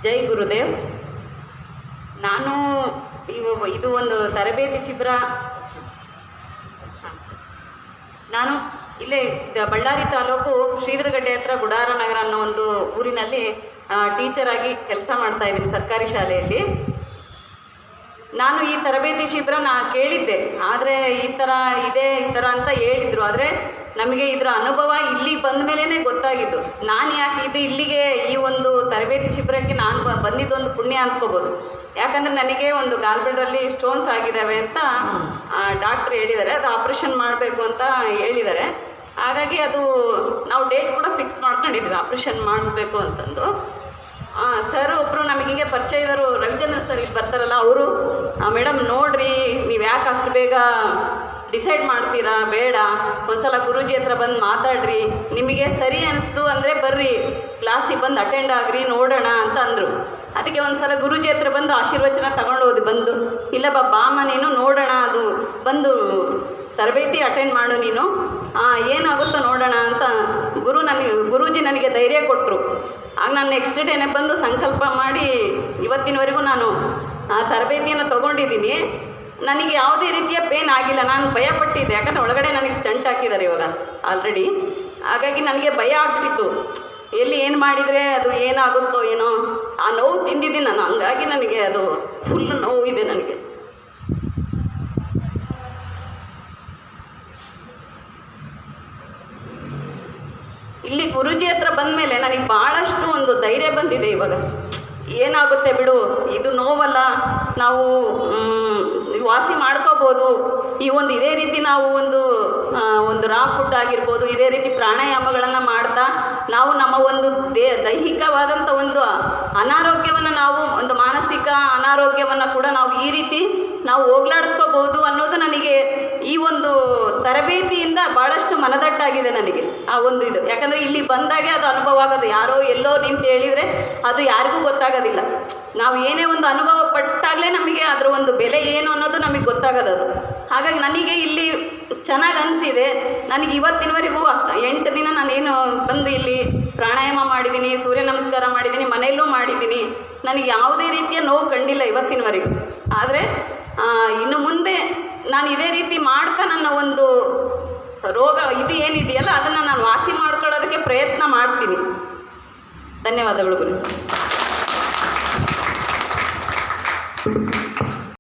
ಜೈ ಗುರುದೇವ್. ನಾನು ಇದು ಒಂದು ತರಬೇತಿ ಶಿಬಿರ. ನಾನು ಇಲ್ಲೇ ಬಳ್ಳಾರಿ ತಾಲೂಕು ಶ್ರೀಧರಗಡ್ಡೆ ಹತ್ರ ಗುಡಾರ ನಗರ ಅನ್ನೋ ಒಂದು ಊರಿನಲ್ಲಿ ಟೀಚರಾಗಿ ಕೆಲಸ ಮಾಡ್ತಾ ಇದ್ದೀನಿ, ಸರ್ಕಾರಿ ಶಾಲೆಯಲ್ಲಿ. ನಾನು ಈ ತರಬೇತಿ ಶಿಬಿರ ಕೇಳಿದ್ದೆ, ಆದರೆ ಈ ಥರ ಅಂತ ಹೇಳಿದರು. ಆದರೆ ನಮಗೆ ಇದರ ಅನುಭವ ಇಲ್ಲಿ ಬಂದ ಮೇಲೇ ಗೊತ್ತಾಗಿದ್ದು. ನಾನು ಯಾಕೆ ಇಲ್ಲಿಗೆ ಈ ಒಂದು ತರಬೇತಿ ಶಿಬಿರಕ್ಕೆ ನಾನು ಬಂದಿದ್ದೊಂದು ಪುಣ್ಯ ಅಂದ್ಕೋಬೋದು. ಯಾಕಂದರೆ ನನಗೆ ಒಂದು ಗಾಲ್ಬ್ಲೆಡರಲ್ಲಿ ಸ್ಟೋನ್ಸ್ ಆಗಿದ್ದಾವೆ ಅಂತ ಡಾಕ್ಟ್ರ್ ಹೇಳಿದ್ದಾರೆ. ಅದು ಆಪ್ರೇಷನ್ ಮಾಡಬೇಕು ಅಂತ ಹೇಳಿದ್ದಾರೆ. ಹಾಗಾಗಿ ಅದು ನಾವು ಡೇಟ್ ಕೂಡ ಫಿಕ್ಸ್ ಮಾಡ್ಕೊಂಡಿದ್ವಿ, ಆಪ್ರೇಷನ್ ಮಾಡಿಸ್ಬೇಕು ಅಂತಂದು. ಸರ್ ಒಬ್ಬರು ನಮಗೆ ಹೀಗೆ ಪರಿಚಯ ಇದ್ದರು, ರವಿಚಂದ್ರನ್ ಸರ್ ಇಲ್ಲಿ ಬರ್ತಾರಲ್ಲ, ಅವರು ಮೇಡಮ್ ನೋಡಿರಿ, ನೀವು ಯಾಕೆ ಅಷ್ಟು ಬೇಗ ಡಿಸೈಡ್ ಮಾಡ್ತೀರಾ, ಬೇಡ ಒಂದ್ಸಲ ಗುರೂಜಿ ಹತ್ರ ಬಂದು ಮಾತಾಡ್ರಿ, ನಿಮಗೆ ಸರಿ ಅನಿಸ್ತು ಅಂದರೆ ಬರ್ರಿ, ಕ್ಲಾಸಿಗೆ ಬಂದು ಅಟೆಂಡ್ ಆಗ್ರಿ, ನೋಡೋಣ ಅಂತ ಅಂದರು. ಅದಕ್ಕೆ ಒಂದು ಸಲ ಗುರೂಜಿ ಹತ್ರ ಬಂದು ಆಶೀರ್ವಚನ ತಗೊಂಡು ಹೋದಿ. ಬಂದು ಇಲ್ಲ ಬಾಮ ನೀನು ನೋಡೋಣ, ಅದು ಬಂದು ತರಬೇತಿ ಅಟೆಂಡ್ ಮಾಡು ನೀನು, ಏನಾಗುತ್ತೋ ನೋಡೋಣ ಅಂತ ಗುರೂಜಿ ನನಗೆ ಧೈರ್ಯ ಕೊಟ್ಟರು. ಆಗ ನಾನು ನೆಕ್ಸ್ಟ್ ಡೇನೆ ಬಂದು ಸಂಕಲ್ಪ ಮಾಡಿ ಇವತ್ತಿನವರೆಗೂ ನಾನು ಆ ತರಬೇತಿಯನ್ನು ತೊಗೊಂಡಿದ್ದೀನಿ. ನನಗೆ ಯಾವುದೇ ರೀತಿಯ ಪೇನ್ ಆಗಿಲ್ಲ. ನಾನು ಭಯಪಟ್ಟಿದ್ದೆ, ಯಾಕಂದರೆ ಒಳಗಡೆ ನನಗೆ ಸ್ಟಂಟ್ ಹಾಕಿದ್ದಾರೆ ಇವಾಗ ಆಲ್ರೆಡಿ. ಹಾಗಾಗಿ ನನಗೆ ಭಯ ಆಗ್ಬಿಟ್ಟಿತ್ತು, ಎಲ್ಲಿ ಏನು ಮಾಡಿದರೆ ಅದು ಏನಾಗುತ್ತೋ ಏನೋ. ಆ ನೋವು ತಿಂದಿದ್ದೀನಿ ನಾನು, ಹಂಗಾಗಿ ನನಗೆ ಅದು ಫುಲ್ ನೋವು ಇದೆ ನನಗೆ. ಇಲ್ಲಿ ಗುರೂಜಿ ಹತ್ರ ಬಂದ ಮೇಲೆ ನನಗೆ ಭಾಳಷ್ಟು ಒಂದು ಧೈರ್ಯ ಬಂದಿದೆ. ಇವಾಗ ಏನಾಗುತ್ತೆ ಬಿಡು, ಇದು ನೋವಲ್ಲ, ನಾವು ವಾಸಿ ಮಾಡ್ಕೋಬೋದು. ಈ ಒಂದು ಇದೇ ರೀತಿ ನಾವು ಒಂದು ರಾ ಫುಡ್ ಆಗಿರ್ಬೋದು, ಇದೇ ರೀತಿ ಪ್ರಾಣಾಯಾಮಗಳನ್ನು ಮಾಡ್ತಾ ನಾವು ನಮ್ಮ ಒಂದು ದೈಹಿಕವಾದಂಥ ಒಂದು ಅನಾರೋಗ್ಯವನ್ನು, ನಾವು ಒಂದು ಮಾನಸಿಕ ಅನಾರೋಗ್ಯವನ್ನು ಕೂಡ ನಾವು ಈ ರೀತಿ ನಾವು ಹೋಗ್ಲಾಡಿಸ್ಕೋಬೋದು ಅನ್ನೋದು ನನಗೆ ಈ ಒಂದು ತರಬೇತಿಯಿಂದ ಭಾಳಷ್ಟು ಮನದಟ್ಟಾಗಿದೆ ನನಗೆ. ಆ ಒಂದು ಇದು ಯಾಕಂದರೆ ಇಲ್ಲಿ ಬಂದಾಗೆ ಅದು ಅನುಭವ ಆಗೋದು. ಯಾರೋ ಎಲ್ಲೋ ನಿಂತು ಹೇಳಿದರೆ ಅದು ಯಾರಿಗೂ ಗೊತ್ತಾಗೋದಿಲ್ಲ. ನಾವು ಏನೇ ಒಂದು ಅನುಭವ ಪಟ್ಟಾಗಲೇ ನಮಗೆ ಅದರ ಒಂದು ಬೆಲೆ ಏನು ಅನ್ನೋದು ನಮಗೆ ಗೊತ್ತಾಗೋದು. ಹಾಗಾಗಿ ನನಗೆ ಇಲ್ಲಿ ಚೆನ್ನಾಗಿ ಅನಿಸಿದೆ. ನನಗೆ ಇವತ್ತಿನವರೆಗೂ 8 ದಿನ ನಾನೇನು ಬಂದು ಇಲ್ಲಿ ಪ್ರಾಣಾಯಾಮ ಮಾಡಿದ್ದೀನಿ, ಸೂರ್ಯ ನಮಸ್ಕಾರ ಮಾಡಿದ್ದೀನಿ, ಮನೆಯಲ್ಲೂ ಮಾಡಿದ್ದೀನಿ. ನನಗೆ ಯಾವುದೇ ರೀತಿಯ ನೋವು ಕಂಡಿಲ್ಲ ಇವತ್ತಿನವರೆಗೂ. ಆದರೆ ಇನ್ನು ಮುಂದೆ ನಾನು ಇದೇ ರೀತಿ ಮಾಡ್ತಾ ನನ್ನ ಒಂದು ರೋಗ ಇದು ಏನಿದೆಯಲ್ಲ ಅದನ್ನು ನಾನು ವಾಸಿ ಮಾಡ್ಕೊಳ್ಳೋದಕ್ಕೆ ಪ್ರಯತ್ನ ಮಾಡ್ತೀನಿ. ಧನ್ಯವಾದಗಳು ಗುರು.